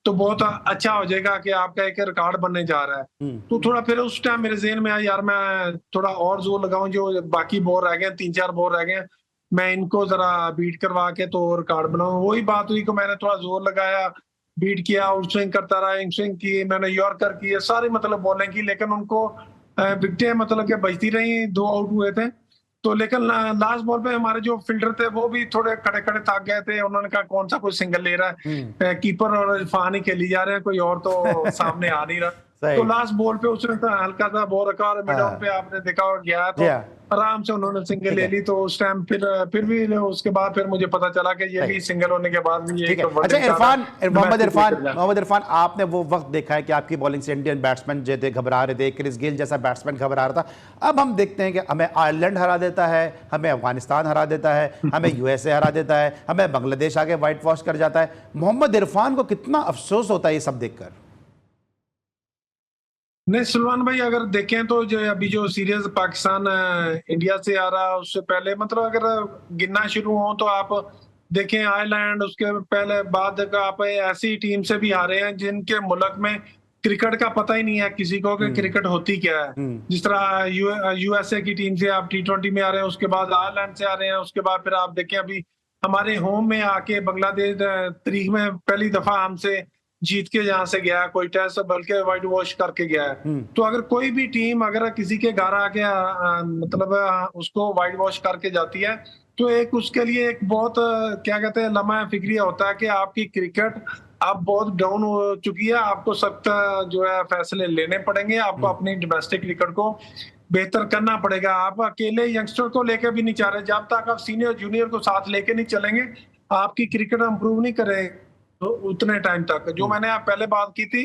तो बहुत अच्छा हो जाएगा कि आपका एक रिकॉर्ड बनने जा रहा है। तो थोड़ा फिर उस टाइम मेरे ज़हन में आया यार मैं थोड़ा और जोर लगाऊं, जो बाकी बॉल रह गए 3-4 बॉल रह गए, मैं इनको जरा बीट करवा के तो रिकॉर्ड बनाऊं। वही बात हुई कि मैंने थोड़ा जोर लगाया, बीट किया, आउट स्विंग करता रहा, इन स्विंग की, मैंने यॉर्कर किए, सारी मतलब बॉलिंग की, लेकिन उनको विकेटें मतलब कि बचती रही, 2 आउट हुए थे। तो लेकिन लास्ट बॉल पे हमारे जो फील्डर थे वो भी थोड़े खड़े खड़े थक गए थे, उन्होंने कहा कौन सा कोई सिंगल ले रहा है, कीपर और इरफान ही खेली जा रहे हैं, कोई और तो सामने आ नहीं रहा। तो लास्ट बॉल पे उसने हल्का सा बॉल रखा और मिड ऑन पे आपने देखा गया तो आराम से उन्होंने सिंगल ले ली। तो उस टाइम फिर भी उसके बाद फिर मुझे पता चला कि ये भी सिंगल होने के बाद भी एक अच्छा, मोहम्मद इरफान, आपने वो वक्त देखा है कि आपकी बॉलिंग से इंडियन बैट्समैन जो थे घबरा रहे थे, क्रिस गेल जैसा बैट्समैन घबरा रहा था। अब हम देखते हैं कि हमें आयरलैंड हरा देता है, हमें अफगानिस्तान हरा देता है, हमें यूएसए हरा देता है, हमें बांग्लादेश आगे व्हाइट वॉश कर जाता है। मोहम्मद इरफान को कितना अफसोस होता है ये सब देखकर? नहीं सलमान भाई, अगर देखें तो जो अभी जो सीरीज पाकिस्तान इंडिया से आ रहा है, उससे पहले मतलब अगर गिनना शुरू हो तो आप देखें आयरलैंड, उसके पहले बाद आप ऐसी टीम से भी हारे हैं जिनके मुल्क में क्रिकेट का पता ही नहीं है किसी को कि क्रिकेट होती क्या है। जिस तरह यूएसए की टीम से आप T20 में आ रहे हैं, उसके बाद आयरलैंड से आ रहे हैं, उसके बाद फिर आप देखें अभी हमारे होम में आके बांग्लादेश तारीख में पहली दफा हमसे जीत के यहाँ से गया, कोई टेस्ट बल्कि वाइट वॉश करके गया है। तो अगर कोई भी टीम अगर किसी के घर आके मतलब उसको वाइट वॉश करके जाती है तो एक उसके लिए एक बहुत क्या कहते हैं लम्हा फिक्रिया होता है कि आपकी क्रिकेट अब बहुत डाउन हो चुकी है, आपको सख्त जो है फैसले लेने पड़ेंगे, आपको अपनी डोमेस्टिक क्रिकेट को बेहतर करना पड़ेगा। आप अकेले यंगस्टर को लेकर भी नहीं चाह रहे, जब तक आप सीनियर जूनियर को साथ लेके नहीं चलेंगे आपकी क्रिकेट इंप्रूव नहीं करेगी तो उतने टाइम तक। जो मैंने आप पहले बात की थी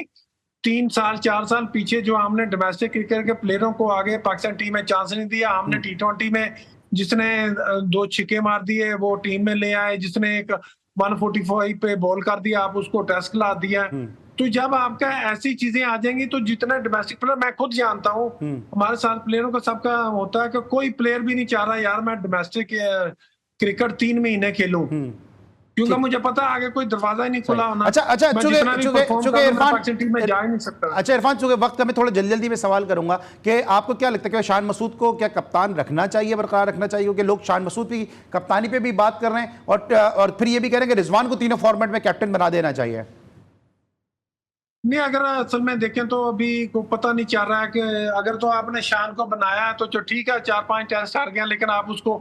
3 साल 4 साल पीछे जो हमने डोमेस्टिक क्रिकेट के प्लेयरों को आगे पाकिस्तान टीम में चांस नहीं दिया, हमने T20 में जिसने 2 छिक्के मार दिए वो टीम में ले आए, जिसने एक 145 पे बॉल कर दिया आप उसको टेस्ट खिला दिया। तो जब आपका ऐसी चीजें आ जाएंगी तो जितने डोमेस्टिक प्लेयर, मैं खुद जानता हूँ हमारे साथ प्लेयरों का सबका होता है कि कोई प्लेयर भी नहीं चाह रहा यार मैं डोमेस्टिक क्रिकेट 3 महीने खेलूं, क्योंकि मुझे पता है आगे कोई दरवाजा ही नहीं खुला होना। अच्छा, चूंकि इरफान टीम में जा ही नहीं सकता। अच्छा इरफान, चूंकि वक्त में थोड़ा जल्दी में सवाल करूंगा कि आपको क्या लगता है कि शान मसूद को क्या कप्तान रखना चाहिए, बरकरार रखना चाहिए? क्योंकि लोग शान मसूद की कप्तानी पे भी बात कर रहे हैं और फिर ये भी कह रहे हैं कि रिजवान को तीनों फॉर्मेट में कैप्टन बना देना चाहिए। नहीं, अगर असल में देखें तो अभी को पता नहीं चल रहा है कि अगर तो आपने शान को बनाया है तो जो ठीक है, 4-5 टेस्ट हार गए, लेकिन आप उसको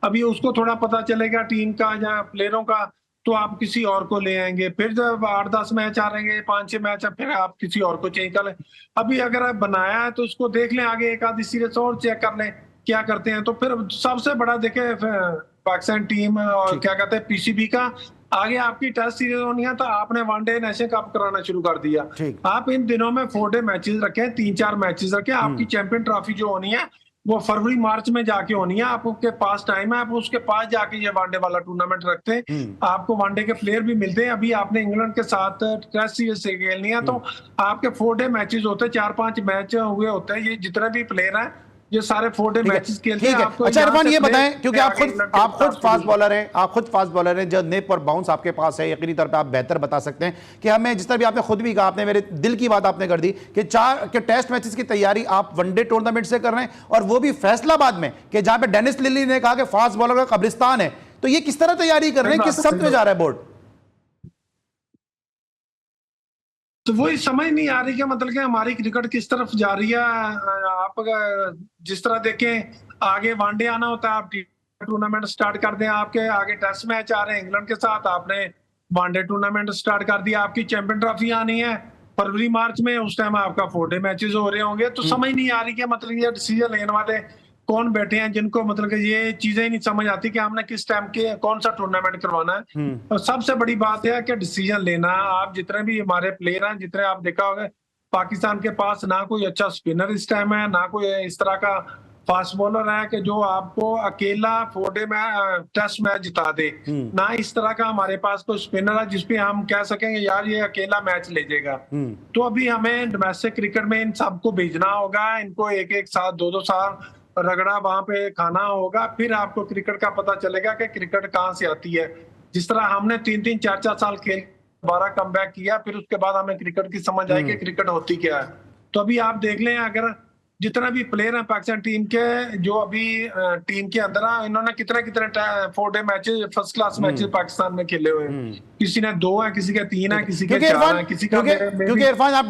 अभी उसको थोड़ा पता चलेगा टीम का या प्लेयरों का, तो आप किसी और को ले आएंगे। फिर जब 8-10 मैच आ रहेंगे, 5-6 मैच, अब फिर आप किसी और को चेंज कर लें। अभी अगर आप बनाया है तो उसको देख लें, आगे एक आधी सीरीज और चेक कर लें क्या करते हैं। तो फिर सबसे बड़ा देखे पाकिस्तान टीम और ठीक। क्या कहते हैं पीसीबी का, आगे आपकी टेस्ट सीरीज होनी है तो आपने वनडे नेशन कप कराना शुरू कर दिया। ठीक। आप इन दिनों में 4 डे मैचेस रखें, 3-4 मैचेस रखें। आपकी चैंपियन ट्रॉफी जो होनी है वो फरवरी मार्च में जाके होनी है। आपके पास टाइम है, आप उसके पास जाके ये वनडे वाला टूर्नामेंट रखते हैं। आपको वनडे के प्लेयर भी मिलते हैं। अभी आपने इंग्लैंड के साथ टेस्ट सीरीज से खेलनी है तो आपके 4 डे मैचेस होते हैं, 4-5 मैच हुए होते हैं। ये जितने भी प्लेयर हैं ये सारे 4 डे ठीक है, मैचेस खेलते ठीक हैं। है। आपको अच्छा यहाँ इरफान से ये play बताएं, क्योंकि आप इंग्लैंड के खुद साथ फास्ट शुरू बॉलर हैं, आप खुद फास्ट बॉलर हैं, जो निप और बाउंस आपके पास है, यकीनी तौर पे आप बेहतर बता सकते हैं कि हमें, जिस तरह भी आपने खुद भी कहा, आपने मेरे दिल की बात आपने कर दी कि 4 टेस्ट मैचेस की तैयारी आप वनडे टूर्नामेंट से कर रहे हैं, और वो भी फैसलाबाद में, कि जहां पे डेनिस लिली ने कहा कि फास्ट बॉलर का कब्रिस्तान है। तो ये किस तरह तैयारी कर रहे हैं, किस सख्त में जा रहा है बोर्ड? तो वही समझ नहीं आ रही कि मतलब कि हमारी क्रिकेट किस तरफ जा रही है। आप अगर जिस तरह देखें, आगे वनडे आना होता है, आप टूर्नामेंट स्टार्ट कर दें। आपके आगे टेस्ट मैच आ रहे हैं इंग्लैंड के साथ, आपने वनडे टूर्नामेंट स्टार्ट कर दिया। आपकी चैंपियन ट्रॉफी आनी है फरवरी मार्च में, उस टाइम आपका 4 डे मैचेस हो रहे होंगे। तो समझ नहीं आ रही कि मतलब ये डिसीजन लेने वाले कौन बैठे हैं, जिनको मतलब कि ये चीजें ही नहीं समझ आती कि हमने किस टाइम के कौन सा टूर्नामेंट करवाना है। और सबसे बड़ी बात है कि डिसीजन लेना। आप जितने भी हमारे प्लेयर हैं, जितने आप देखा होगा, पाकिस्तान के पास ना कोई अच्छा स्पिनर इस टाइम है, ना कोई इस तरह का फास्ट बॉलर है कि जो आपको अकेला 4 डे में टेस्ट मैच जिता दे। ना इस तरह का हमारे पास कोई स्पिनर है जिसपे हम कह सकेंगे यार ये अकेला मैच ले जाएगा। तो अभी हमें डोमेस्टिक क्रिकेट में इन सबको भेजना होगा, इनको एक एक साल 2-2 साल रगड़ा वहां पे खाना होगा, फिर आपको क्रिकेट का पता चलेगा कि क्रिकेट कहाँ से आती है। जिस तरह हमने 3-3 4-4 साल खेल 12 कम बैक किया, फिर उसके बाद हमें क्रिकेट की समझ आई कि क्रिकेट होती क्या है। तो अभी आप देख लें, अगर जितना भी प्लेयर हैं पाकिस्तान टीम के, जो अभी टीम के अंदर है, इन्होंने कितने कितने 4 day matches, first class matches Pakistan में खेले हुए हैं। किसी ने 2 है, किसी के 3 है, किसी के 4 है, किसी का क्योंकि इरफान आप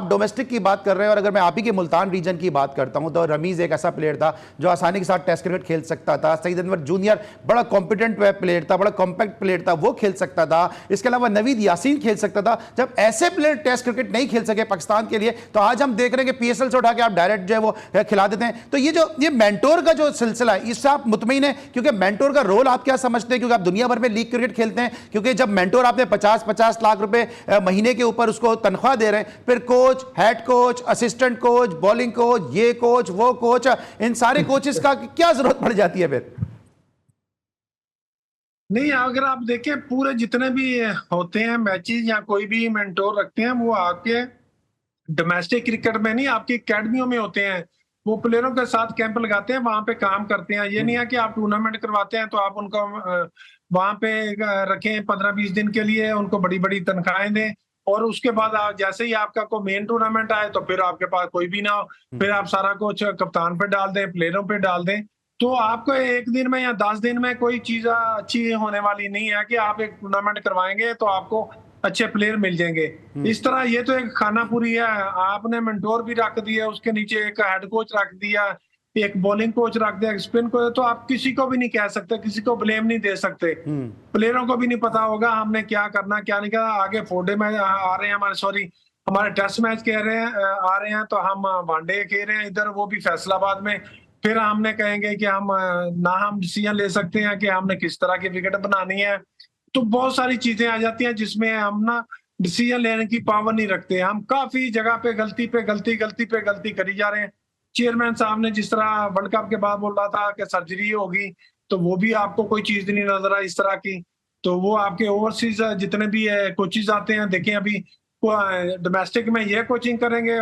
डोमेस्टिक की बात कर रहे हैं, और अगर मैं आप ही के मुल्तान रीजन की बात करता हूं तो रमीज एक ऐसा प्लेयर था जो आसानी के साथ टेस्ट क्रिकेट खेल सकता था। सईद अनवर जूनियर बड़ा कॉम्पिटेंट प्लेयर था, बड़ा कॉम्पैक्ट प्लेयर था, वो खेल सकता था। इसके अलावा नवीद यासीन खेल सकता था। जब ऐसे प्लेयर टेस्ट क्रिकेट नहीं खेल सके पाकिस्तान के लिए, तो आज हम देख रहे हैं कि पीएसएल से उठा के आप डायरेक्ट जो है वो खिला देते हैं। तो ये मेंटोर का जो सिलसिला है, इससे आप मुतमईन है? क्योंकि मेंटोर का रोल आप क्या समझते हैं, क्योंकि आप दुनिया भर में लीग क्रिकेट खेलते हैं, क्योंकि जब मेंटोर आपने 50-50 लाख रुपए महीने के ऊपर उसको तनख्वाह दे रहे हैं, फिर coach, head coach, assistant coach, bowling coach, ये कोच, वो कोच, इन सारे कोचेस का क्या जरूरत पड़ जाती है फिर? नहीं, अगर आप देखें पूरे जितने भी होते हैं मैचेस या कोई भी मेंटोर रखते हैं, वो आके डोमेस्टिक क्रिकेट में नहीं, आपकी एकेडमियों में होते हैं। वो प्लेयरों के साथ कैंप लगाते हैं, वहां पे काम करते हैं। ये नहीं है कि आप टूर्नामेंट करवाते हैं तो आप उनको वहां पे रखें 15-20 दिन के लिए, उनको बड़ी बड़ी तनख्वाहें दें, और उसके बाद जैसे ही आपका कोई मेन टूर्नामेंट आए तो फिर आपके पास कोई भी ना हो, फिर आप सारा कुछ कप्तान पे डाल दें, प्लेयरों पे डाल दें। तो आपको एक दिन में या 10 दिन में कोई चीज अच्छी होने वाली नहीं है कि आप एक टूर्नामेंट करवाएंगे तो आपको अच्छे प्लेयर मिल जाएंगे। इस तरह ये तो एक खाना पूरी है। आपने मेंटोर भी रख दिया, उसके नीचे एक हेड कोच रख दिया, एक बॉलिंग कोच रख दिया, एक स्पिन कोच, तो आप किसी को भी नहीं कह सकते, किसी को ब्लेम नहीं दे सकते। प्लेयरों को भी नहीं पता होगा हमने क्या करना क्या नहीं करना। आगे 4 डे में आ रहे हैं हमारे टेस्ट मैच कह रहे हैं आ रहे हैं, तो हम वनडे खेल रहे हैं इधर, वो भी फैसलाबाद में। फिर हमने कहेंगे कि हम डिसीजन ले सकते हैं कि हमने किस तरह की विकेट बनानी है। तो बहुत सारी चीजें आ जाती हैं जिसमें हम ना डिसीजन लेने की पावर नहीं रखते। हम काफी जगह पे गलती करी जा रहे हैं। चेयरमैन साहब ने जिस तरह वर्ल्ड कप के बाद बोल रहा था कि सर्जरी होगी, तो वो भी आपको कोई चीज नहीं नजर आई इस तरह की। तो वो आपके ओवरसीज जितने भी कोचेज आते हैं, देखें अभी डोमेस्टिक में ये कोचिंग करेंगे,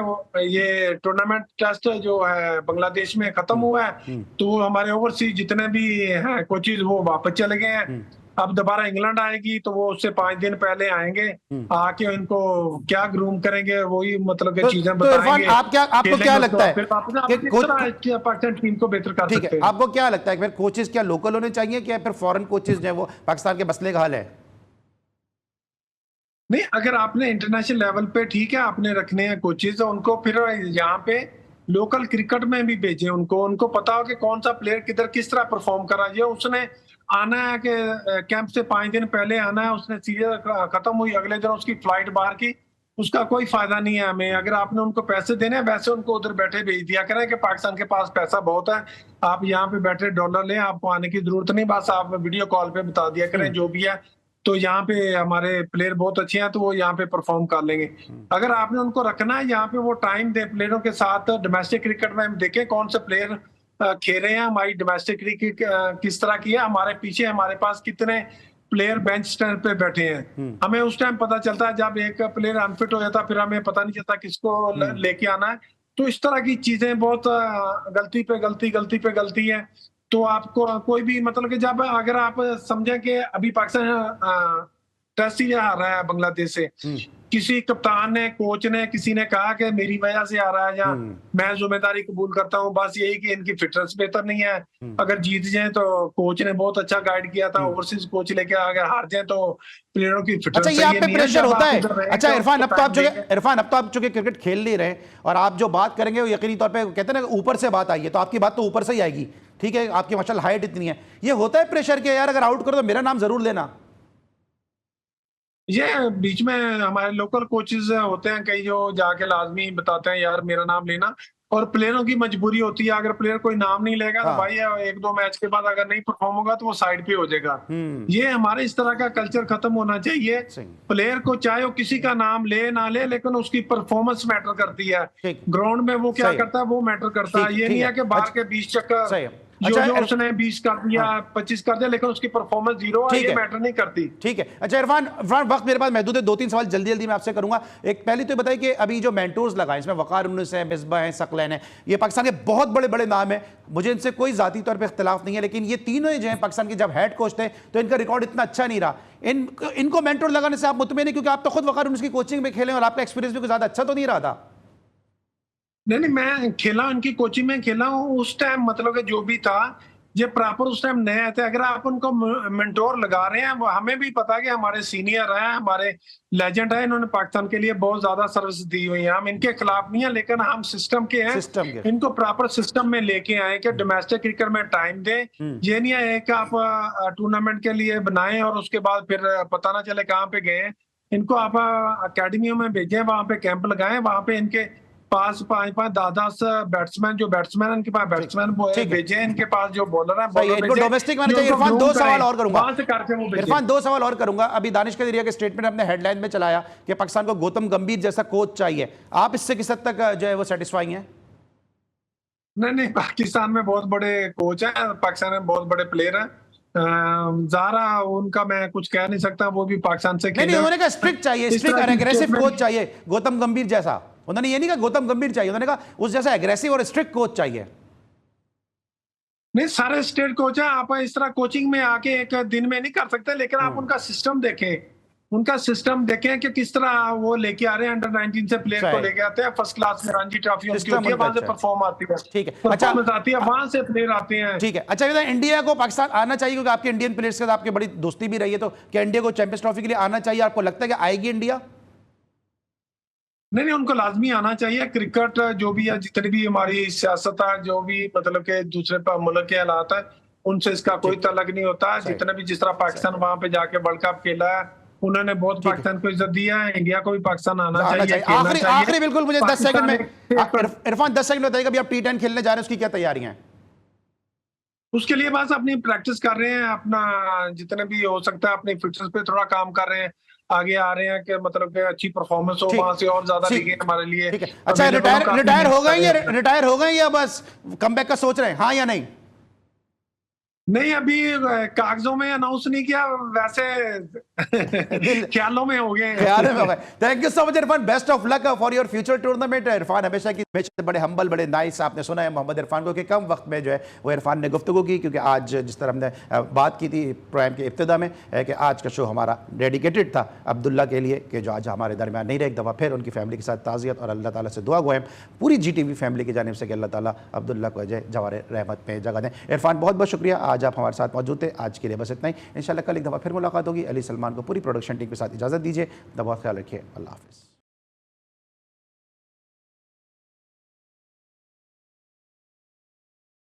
ये टूर्नामेंट टेस्ट जो है बांग्लादेश में खत्म हुआ है, तो हमारे ओवरसीज जितने भी हैं कोचेज वो वापस चले गए हैं। अब दोबारा इंग्लैंड आएगी तो वो उससे 5 दिन पहले आएंगे, आके इनको क्या ग्रूम करेंगे, वही मतलब की चीजें बताएंगे। आपको क्या लगता है पाकिस्तान टीम को बेहतर कर सकते हैं? आपको क्या लगता है कि फिर कोचेस क्या लोकल होने चाहिए, क्या फिर फॉरेन कोचेस जो है वो पाकिस्तान के मसले का हल है? नहीं, अगर आपने इंटरनेशनल लेवल पे ठीक है आपने रखने हैं कोचेज, तो उनको फिर यहाँ पे लोकल क्रिकेट में भी भेजें। उनको पता हो कि कौन सा प्लेयर किधर किस तरह परफॉर्म कर रहा है। उसने आना है कि कैंप से 5 दिन पहले आना है, उसने सीरीज खत्म हुई अगले दिन उसकी फ्लाइट बाहर की, उसका कोई फायदा नहीं है हमें। अगर आपने उनको पैसे देने हैं वैसे उनको उधर बैठे भेज दिया करें कि पाकिस्तान के पास पैसा बहुत है, आप यहाँ पे बैठे डॉलर लें, आपको आने की जरूरत नहीं, बस आप वीडियो कॉल पे बता दिया करें जो भी है, तो यहाँ पे हमारे प्लेयर बहुत अच्छे हैं तो वो यहाँ पे परफॉर्म कर लेंगे। अगर आपने उनको रखना है यहाँ पे, वो टाइम दे प्लेयरों के साथ। डोमेस्टिक क्रिकेट में हम देखें कौन से प्लेयर खेल रहे हैं, हमारी डोमेस्टिक क्रिकेट किस तरह की है, हमारे पीछे हमारे पास कितने प्लेयर बेंच स्टैंड पे बैठे हैं। हमें उस टाइम पता चलता है जब एक प्लेयर अनफिट हो जाता है, फिर हमें पता नहीं चलता किसको लेके आना है। तो इस तरह की चीजें बहुत गलती पे गलती है। तो आपको कोई भी मतलब कि जब अगर आप समझें कि अभी पाकिस्तान टेस्ट सीरीज हार रहा है बांग्लादेश से, किसी कप्तान ने कोच ने किसी ने कहा कि मेरी वजह से आ रहा है या मैं जिम्मेदारी कबूल करता हूं, बस यही कि इनकी फिटनेस बेहतर नहीं है, अगर जीत जाए तो कोच ने बहुत अच्छा गाइड किया था, ओवरसीज कोच लेके अगर हार जाए तो प्लेयरों की फिटनेस। अच्छा, ये आप पे प्रेशर होता है? अच्छा इरफान, अब तो आप चूंकि क्रिकेट खेल नहीं रहे और आप जो बात करेंगे वो यकीनी तौर पे कहते हैं ना ऊपर से बात आई है, तो आपकी बात तो ऊपर से ही आएगी, ठीक है, आपकी माशाल्लाह हाइट इतनी है। ये होता है प्रेशर के यार अगर आउट करो तो मेरा नाम जरूर लेना? ये बीच में हमारे लोकल कोचेज होते हैं कई जो जाके लाजमी बताते हैं यार मेरा नाम लेना, और प्लेयरों की मजबूरी होती है, अगर प्लेयर कोई नाम नहीं लेगा तो भाई 1-2 मैच के बाद अगर नहीं परफॉर्म होगा तो वो साइड पे हो जाएगा। ये हमारे इस तरह का कल्चर खत्म होना चाहिए। प्लेयर को चाहे वो किसी का नाम ले ना ले, लेकिन उसकी परफॉर्मेंस मैटर करती है। ग्राउंड में वो क्या करता है वो मैटर करता है। ये नहीं है कि बाहर के 20 चक्कर जो उसने 20 कर दिया 25 कर दिया लेकिन उसकी परफॉर्मेंस जीरो है, ये मैटर नहीं करती। ठीक है। अच्छा इरफान, वक्त मेरे पास महदूद है, 2-3 सवाल जल्दी मैं आपसे करूंगा। एक पहले तो बताइए कि अभी जो मेंटोर्स लगाए इसमें वकार यूनुस है, मिसबा है, सकलैन है, ये पाकिस्तान के बहुत बड़े बड़े नाम है, मुझे इनसे कोई जाती तौर पर इख्तिलाफ नहीं है, लेकिन ये तीनों ही जो है पाकिस्तान के जब हेड कोच थे तो इनका रिकॉर्ड इतना अच्छा नहीं रहा। इनको मेंटोर लगाने से आप मुतमईन हैं? क्योंकि आप तो खुद वकार यूनुस की कोचिंग में खेले और आपका एक्सपीरियंस भी कुछ ज्यादा अच्छा तो नहीं रहा था। नहीं, मैं खेला उनकी कोचिंग में खेला हूँ उस टाइम, मतलब कि जो भी था ये प्रॉपर उस टाइम नए आते। अगर आप उनको मेंटोर लगा रहे हैं, वो हमें भी पता कि हमारे सीनियर हैं, हमारे लेजेंड हैं, इन्होंने पाकिस्तान के लिए बहुत ज्यादा सर्विस दी हुई है, हम इनके खिलाफ नहीं है, लेकिन हम सिस्टम के हैं, इनको प्रॉपर सिस्टम में लेके आए कि डोमेस्टिक क्रिकेट में टाइम दें। ये नहीं है कि आप टूर्नामेंट के लिए बनाएं और उसके बाद फिर पता ना चले कहाँ पे गए। इनको आप अकेडमियों में भेजें, वहां पे कैंप लगाएं, वहां पे इनके पास 5-10 बैट्समैन, जो बैट्समैन इनके पास बैट्समैन भेजे, इनके पास जो बॉलर है डोमेस्टिक में चाहिए। इरफान 2 सवाल और करूंगा, इरफान 2 सवाल और करूंगा। अभी दानिश कदरिया के स्टेटमेंट अपने हेडलाइन में चलाया कि पाकिस्तान को गौतम गंभीर जैसा कोच चाहिए, आप इससे किस हद तक जो है वो सेटिस्फाई हैं? नहीं, पाकिस्तान में बहुत बड़े कोच हैं, पाकिस्तान में बहुत बड़े प्लेयर हैं, ज़ारा उनका मैं कुछ कह नहीं सकता, वो भी पाकिस्तान से नहीं, उन्होंने कहा स्ट्रिक्ट चाहिए, स्ट्रिक्ट और एग्रेसिव कोच चाहिए गौतम गंभीर जैसा। उन्होंने ये नहीं कहा गौतम गंभीर चाहिए, उन्होंने कहा उस जैसा एग्रेसिव और स्ट्रिक्ट कोच चाहिए। नहीं, सारे स्टेट कोच हैं, आप इस तरह कोचिंग में आके एक दिन में नहीं कर सकते, लेकिन आप उनका सिस्टम देखें कि किस तरह वो लेके आ रहे हैं। अंडर 19 से प्लेयर को लेके आते हैं, फर्स्ट क्लास में रणजी ट्रॉफी उनकी होती है, वहां से परफॉर्म आती है, ठीक है, परफॉर्मेंस आती है, वहां से प्लेयर आते हैं। ठीक है। अच्छा, इंडिया को पाकिस्तान आना चाहिए क्योंकि आपके इंडियन प्लेयर्स के साथ आपकी बड़ी दोस्ती भी रही है, तो क्या इंडिया को चैंपियंस ट्रॉफी के लिए आना चाहिए? आपको लगता है कि आएगी इंडिया? नहीं, उनको लाजमी आना चाहिए। क्रिकेट जो भी है, जितनी भी हमारी सियासत है, जो भी मतलब के दूसरे मुल्क के हालात है, उनसे इसका कोई तल्लुक नहीं होता। जितने भी जिस तरह पाकिस्तान वहां पे जाके वर्ल्ड कप खेला है, उन्होंने बहुत पाकिस्तान को इज्जत दिया है। इंडिया को भी पाकिस्तान आना चाहिए। आखिरी बिल्कुल मुझे 10 सेकंड में, इरफान 10 सेकंड बताइएगा, अभी आप T10 खेलने जा रहे हैं, उसकी क्या तैयारियां हैं? उसके लिए बस अपनी प्रैक्टिस कर रहे हैं, अपना जितने भी हो सकता है अपनी फिटनेस पे थोड़ा काम कर रहे हैं, आगे आ रहे हैं कि मतलब कि अच्छी परफॉर्मेंस हो, वहां से और ज्यादा लिखे हमारे लिए। अच्छा, रिटायर हो गए या बस कमबैक का सोच रहे हैं, हाँ या नहीं? नहीं, अभी कागजों में अनाउंस नहीं किया, वैसे ख्यालों में हो गए। Thank you so much Irfan, best of luck for your future tournament. Irfan हमेशा की बड़े हम्बल, बड़े नाइस, आपने सुना है मोहम्मद इरफान को कि कम वक्त में जो है वो इरफान ने गुफ्तगू की, क्योंकि आज जिस तरह हमने बात की थी प्रोग्राम के इब्तिदा में कि आज का शो हमारा डेडिकेटेड था अब्दुल्ला के लिए कि जो आज हमारे दरमियान नहीं रहे। एक दफ़ा फिर उनकी फैमिली के साथ ताज़ियत और अल्लाह ताला से दुआ गो पूरी GTV फैमिली की जानिब से कि अल्लाह ताला अब्दुल्ला को जवारे रहमत में जगह दें। इरफान बहुत बहुत शुक्रिया। आज आप हमारे साथ मौजूद थे। आज के लिए बस इतना ही, इंशाल्लाह कल एक दफ़ा फिर मुलाकात होगी। अली सलमान को पूरी प्रोडक्शन टीम के साथ इजाज़त दीजिए। बहुत ख्याल रखिए। अल्लाह हाफ़िज़।